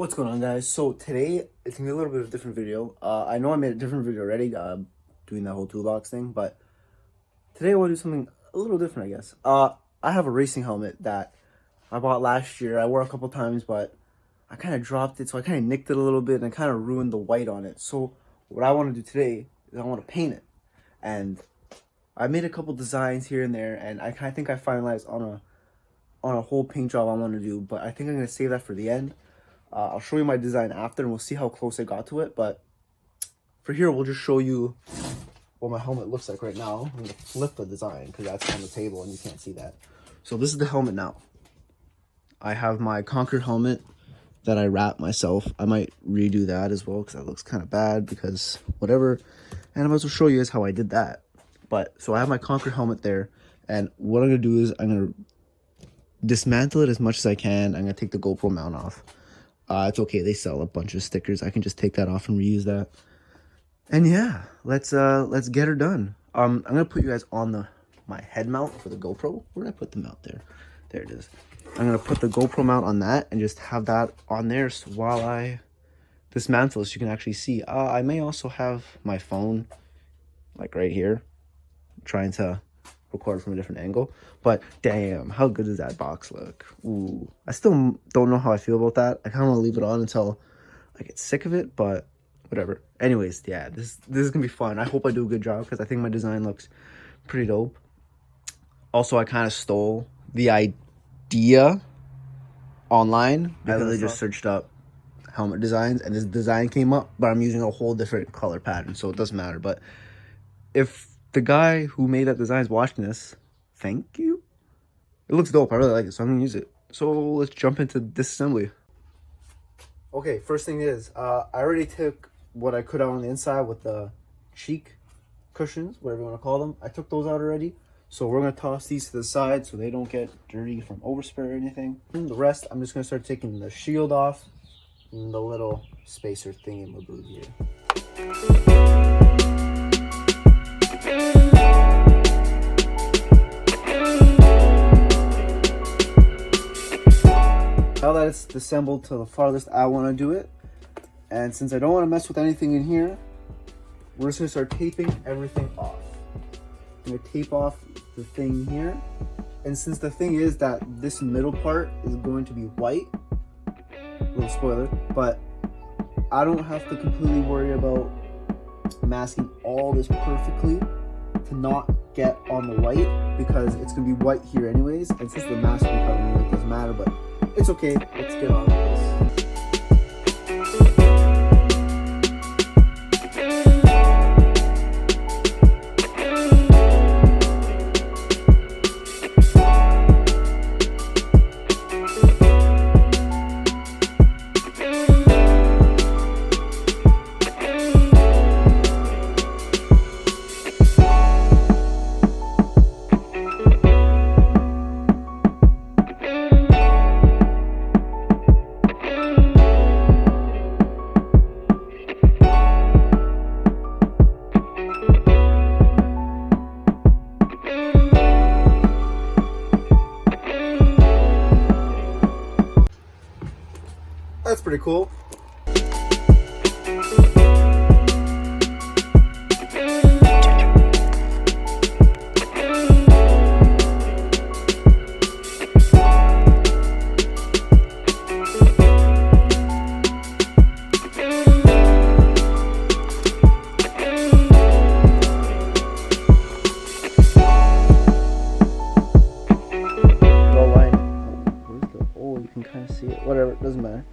What's going on, guys? So today it's gonna be a little bit of a different video. I know I made a different video already, doing that whole toolbox thing, but today I want to do something a little different, I guess. I have a racing helmet that I bought last year. I wore a couple times, but I kind of dropped it, so I kind of nicked it a little bit, and I kind of ruined the white on it. So what I want to do today is I want to paint it, and I made a couple designs here and there, and I kind of think I finalized on a whole paint job I want to do, but I think I'm gonna save that for the end. I'll show you my design after, and we'll see how close I got to it. But for here, we'll just show you what my helmet looks like right now. I'm going to flip the design because that's on the table and you can't see that. So this is the helmet now. I have my Conquer helmet that I wrap myself. I might redo that as well because that looks kind of bad because whatever. And I'm about to show you guys how I did that. But so I have my Conquer helmet there. And what I'm going to do is I'm going to dismantle it as much as I can. I'm going to take the GoPro mount off. It's okay, they sell a bunch of stickers. I can just take that off and reuse that. And yeah, let's get her done. I'm gonna put you guys on my head mount for the GoPro. Where did I put the mount? There it is. I'm gonna put the GoPro mount on that and just have that on there so while I dismantle, so you can actually see. I may also have my phone like right here, trying to record from a different angle. But damn, how good does that box look? Ooh, I still don't know how I feel about that. I kind of want to leave it on until I get sick of it, but whatever. Anyways, yeah, this is gonna be fun. I hope I do a good job because I think my design looks pretty dope. Also, I kind of stole the idea online. I literally just searched up helmet designs and this design came up, but I'm using a whole different color pattern, so it doesn't matter. But if the guy who made that design is watching this, thank you. It looks dope. I really like it, so I'm gonna use it. So let's jump into disassembly. Okay, first thing is, I already took what I could out on the inside with the cheek cushions, whatever you want to call them. I took those out already. So we're gonna toss these to the side so they don't get dirty from overspray or anything. And the rest, I'm just gonna start taking the shield off and the little spacer thing in the blue here. Now that it's disassembled to the farthest I want to do it, and since I don't want to mess with anything in here, we're just going to start taping everything off. I'm going to tape off the thing here, and since the thing is that this middle part is going to be white, little spoiler, but I don't have to completely worry about masking all this perfectly to not get on the white, because it's going to be white here anyways, and since the masking probably doesn't matter, but it's okay, let's get on with this. That's pretty cool. You can kind of see it. Whatever, it doesn't matter.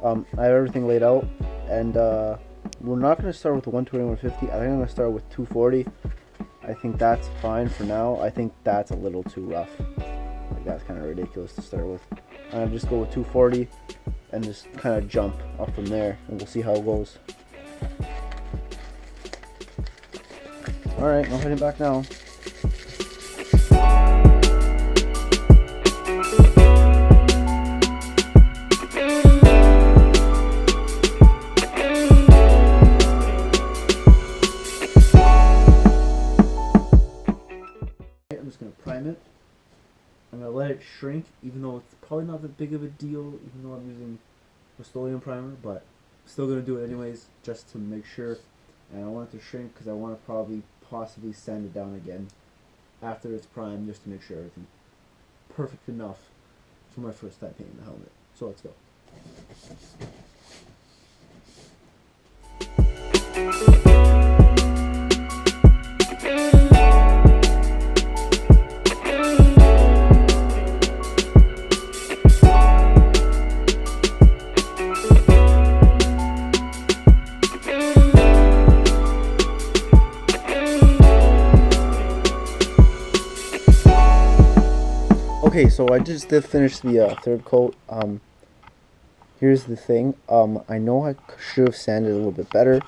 I have everything laid out, and we're not going to start with the 120 150. I think I'm going to start with 240. I think that's fine for now. I think that's a little too rough. Like, that's kind of ridiculous to start with. I'm going to just go with 240 and just kind of jump up from there, and we'll see how it goes. Alright, I'm heading back now. Prime it. I'm gonna let it shrink, even though it's probably not that big of a deal, even though I'm using Rust-Oleum primer, but still gonna do it anyways, just to make sure. And I want it to shrink because I want to probably possibly sand it down again after it's primed, just to make sure everything perfect enough for my first time painting the helmet. So let's go. Okay, so I just did finish the third coat. Here's the thing. I know I should have sanded a little bit better.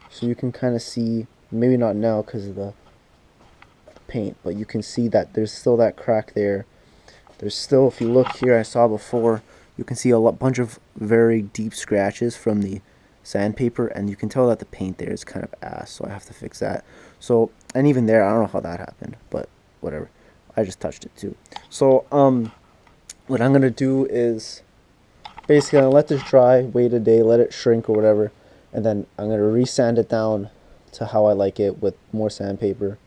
So you can kind of see, maybe not now because of the paint, but you can see that there's still that crack there. There's still, if you look here, I saw before, you can see a bunch of very deep scratches from the sandpaper, and you can tell that the paint there is kind of ass, so I have to fix that. So, and even there, I don't know how that happened, but whatever. I just touched it too. So, what I'm gonna do is basically I'm gonna let this dry, wait a day, let it shrink or whatever, and then I'm gonna re-sand it down to how I like it with more sandpaper,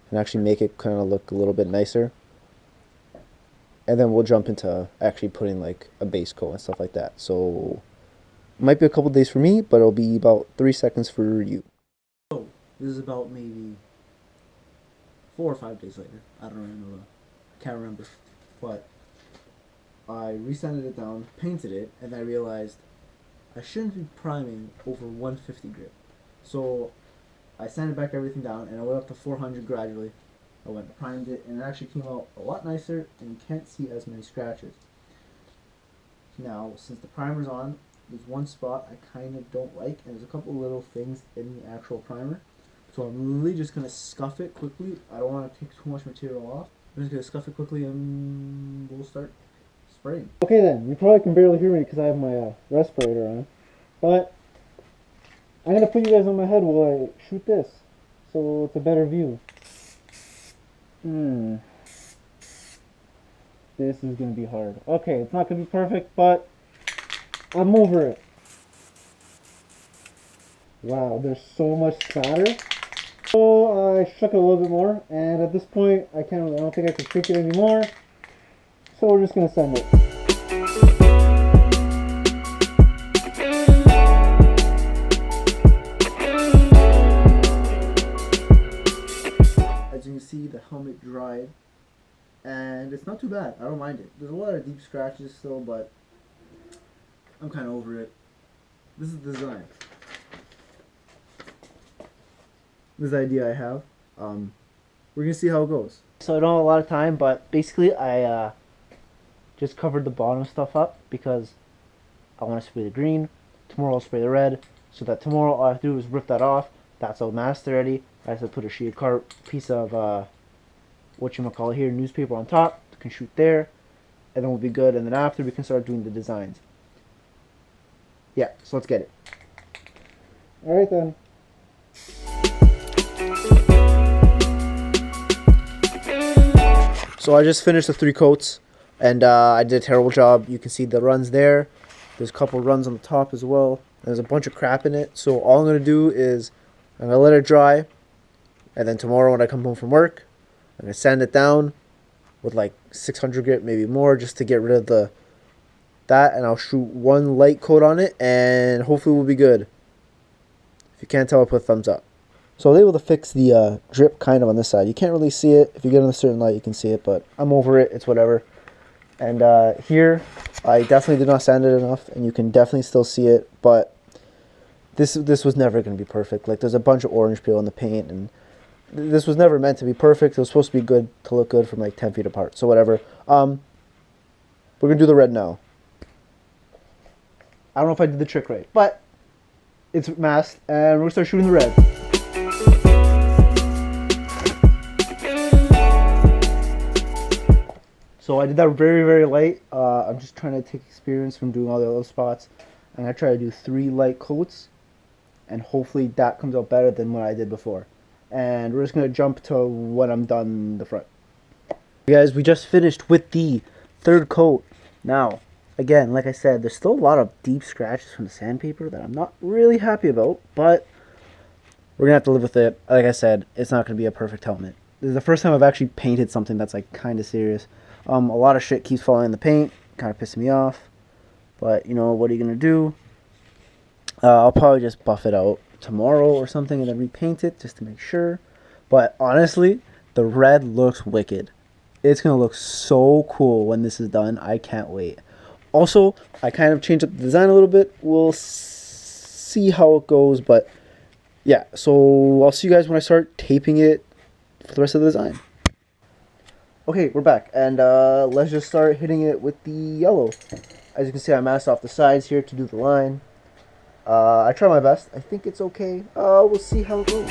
and actually make it kind of look a little bit nicer. And then we'll jump into actually putting like a base coat and stuff like that. So, it might be a couple days for me, but it'll be about 3 seconds for you. So, this is about maybe 4 or 5 days later. I don't really know. I can't remember. But I resanded it down, painted it, and I realized I shouldn't be priming over 150 grit. So I sanded back everything down, and I went up to 400 gradually. I went and primed it, and it actually came out a lot nicer, and you can't see as many scratches. Now, since the primer's on, there's one spot I kind of don't like, and there's a couple little things in the actual primer. So I'm really just going to scuff it quickly. I don't want to take too much material off. I'm just going to scuff it quickly and we'll start spraying. Okay then, you probably can barely hear me because I have my respirator on. But I'm going to put you guys on my head while I shoot this, so it's a better view. This is going to be hard. Okay, it's not going to be perfect, but I'm over it. Wow, there's so much spatter. So I shook it a little bit more, and at this point I don't think I can shake it anymore, so we're just going to send it. As you can see, the helmet dried, and it's not too bad. I don't mind it. There's a lot of deep scratches still, but I'm kind of over it. This is the design. This idea I have. We're gonna see how it goes. So I don't have a lot of time, but basically I just covered the bottom stuff up because I want to spray the green. Tomorrow I'll spray the red, so that tomorrow all I have to do is rip that off. That's all masked already. I have to put a sheet of piece of whatchamacallit here, newspaper on top. You can shoot there, and then we'll be good. And then after we can start doing the designs. Yeah, so let's get it. All right then. So I just finished the 3 coats, and I did a terrible job. You can see the runs there. There's a couple runs on the top as well. There's a bunch of crap in it. So all I'm going to do is I'm going to let it dry, and then tomorrow when I come home from work, I'm going to sand it down with like 600 grit, maybe more, just to get rid of that, and I'll shoot 1 light coat on it, and hopefully we'll be good. If you can't tell, I'll put a thumbs up. So I was able to fix the drip kind of on this side. You can't really see it. If you get on a certain light, you can see it, but I'm over it. It's whatever. And here, I definitely did not sand it enough, and you can definitely still see it, but this was never going to be perfect. Like, there's a bunch of orange peel in the paint, and this was never meant to be perfect. It was supposed to be good, to look good from like 10 feet apart. So whatever. We're going to do the red now. I don't know if I did the trick right, but it's masked, and we're going to start shooting the red. So I did that very, very light. I'm just trying to take experience from doing all the other spots. And I try to do 3 light coats. And hopefully that comes out better than what I did before. And we're just going to jump to when I'm done in the front. You guys, we just finished with the 3rd coat. Now, Again, like I said, there's still a lot of deep scratches from the sandpaper that I'm not really happy about, but we're gonna have to live with it. Like I said, it's not gonna be a perfect helmet. This is the first time I've actually painted something that's like kind of serious. A lot of shit keeps falling in the paint, kind of pissing me off. But you know, what are you gonna do? I'll probably just buff it out tomorrow or something and then repaint it just to make sure. But honestly, the red looks wicked. It's gonna look so cool when this is done. I can't wait. Also, I kind of changed up the design a little bit. We'll see how it goes, but yeah. So I'll see you guys when I start taping it for the rest of the design. Okay, we're back, and let's just start hitting it with the yellow. As you can see, I masked off the sides here to do the line. I try my best. I think it's okay. We'll see how it goes.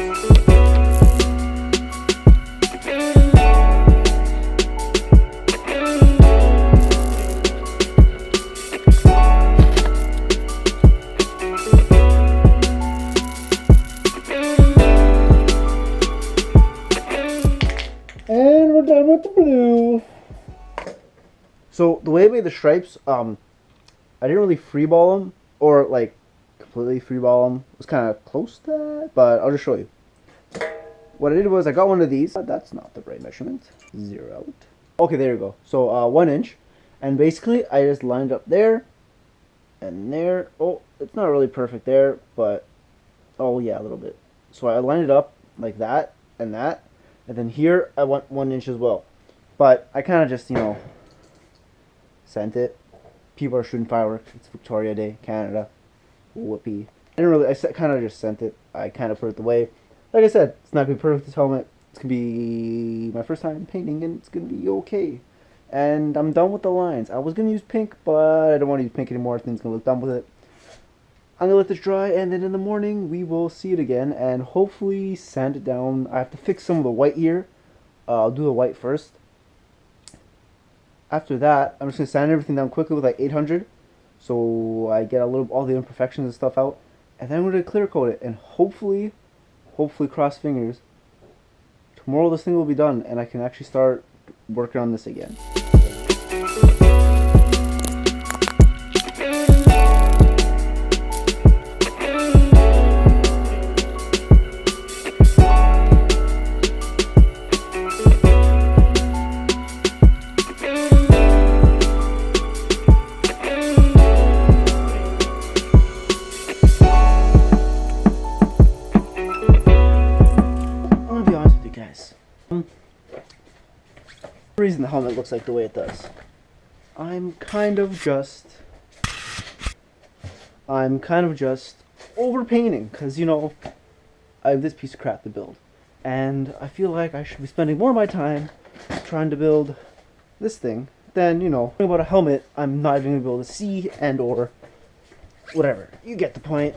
And we're done with the blue. So the way I made the stripes, I didn't really freeball them or like completely freeball them. It was kind of close to that, but I'll just show you. What I did was I got one of these. That's not the right measurement. 0 out. Okay, there you go. So 1 inch, and basically I just lined up there and there. Oh, it's not really perfect there, but oh yeah, a little bit. So I lined it up like that and that. And then here, I want 1 inch as well. But I kind of just, you know, sent it. People are shooting fireworks. It's Victoria Day, Canada. Whoopee. I didn't really, I kind of just sent it. I kind of put it away. Like I said, it's not going to be perfect, this helmet. It's going to be my first time painting, and it's going to be okay. And I'm done with the lines. I was going to use pink, but I don't want to use pink anymore. I think it's going to look done with it. I'm going to let this dry, and then in the morning we will see it again and hopefully sand it down. I have to fix some of the white here. I'll do the white first. After that, I'm just going to sand everything down quickly with like 800 so I get all the imperfections and stuff out. And then I'm going to clear coat it, and hopefully cross fingers, tomorrow this thing will be done and I can actually start working on this again. The reason the helmet looks like the way it does, I'm kind of just overpainting because, you know, I have this piece of crap to build, and I feel like I should be spending more of my time trying to build this thing than, you know, about a helmet I'm not even gonna be able to see and or whatever. You get the point.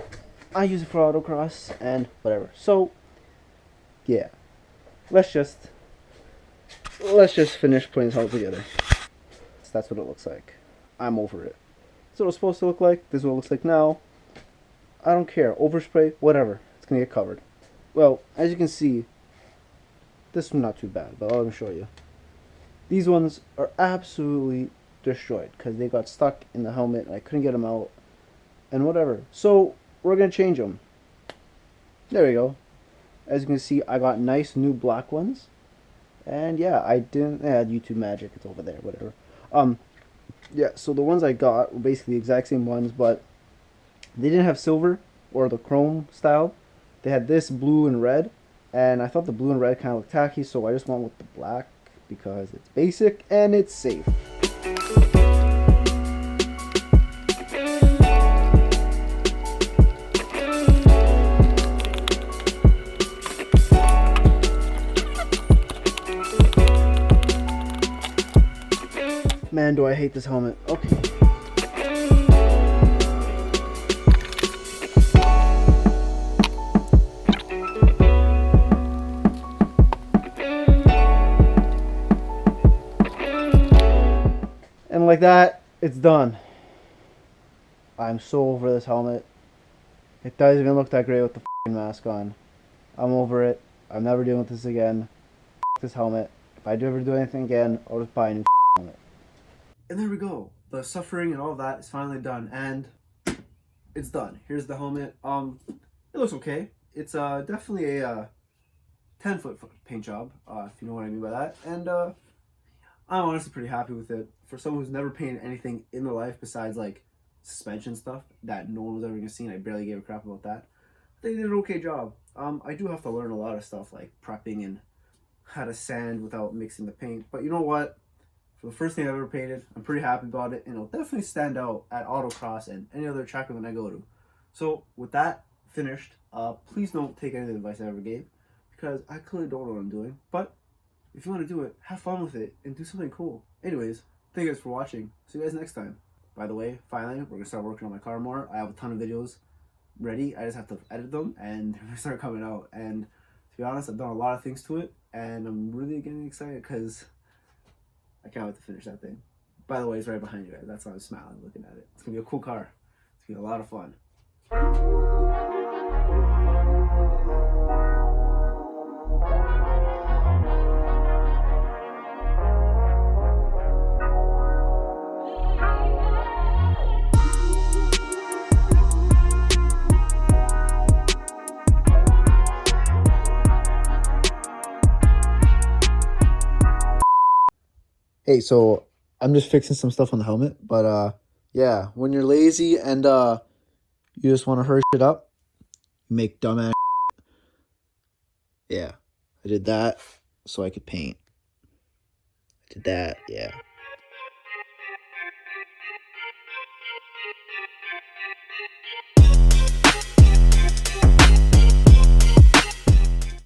I use it for autocross and whatever. So yeah, let's just finish putting this all together. So that's what it looks like. I'm over it. That's what it's supposed to look like. This is what it looks like now. I don't care. Overspray, whatever. It's gonna get covered. Well, as you can see, this one's not too bad, but let me show you. These ones are absolutely destroyed because they got stuck in the helmet and I couldn't get them out and whatever. So we're gonna change them. There we go. As you can see, I got nice new black ones. And yeah, I didn't add YouTube magic. It's over there, whatever. Yeah, so the ones I got were basically the exact same ones, but they didn't have silver or the chrome style. They had this blue and red, and I thought the blue and red kind of looked tacky, so I just went with the black because it's basic and it's safe. Man, do I hate this helmet. Okay. And like that, it's done. I'm so over this helmet. It doesn't even look that great with the f***ing mask on. I'm over it. I'm never dealing with this again. F*** this helmet. If I do ever do anything again, I'll just buy a new helmet. And there we go. the suffering and all that is finally done, and it's done. Here's the helmet. It looks okay. It's definitely a 10-foot paint job, if you know what I mean by that. And I'm honestly pretty happy with it. For someone who's never painted anything in their life besides like suspension stuff that no one was ever gonna see, and I barely gave a crap about that, they did an okay job. I do have to learn a lot of stuff like prepping and how to sand without mixing the paint. But you know what? For the first thing I've ever painted, I'm pretty happy about it, and it'll definitely stand out at autocross and any other track event I go to. So with that finished, please don't take any of the advice I ever gave, because I clearly don't know what I'm doing. But if you want to do it, have fun with it and do something cool. Anyways, thank you guys for watching. See you guys next time. By the way, finally, we're gonna start working on my car more. I have a ton of videos ready. I just have to edit them and they're gonna start coming out. And to be honest, I've done a lot of things to it, and I'm really getting excited because I can't wait to finish that thing. By the way, it's right behind you guys. That's why I'm smiling looking at it. It's gonna be a cool car. It's gonna be a lot of fun. Hey, so I'm just fixing some stuff on the helmet, but yeah, when you're lazy and you just want to hurry shit up, you make dumbass. Yeah, I did that so I could paint. I did that, yeah.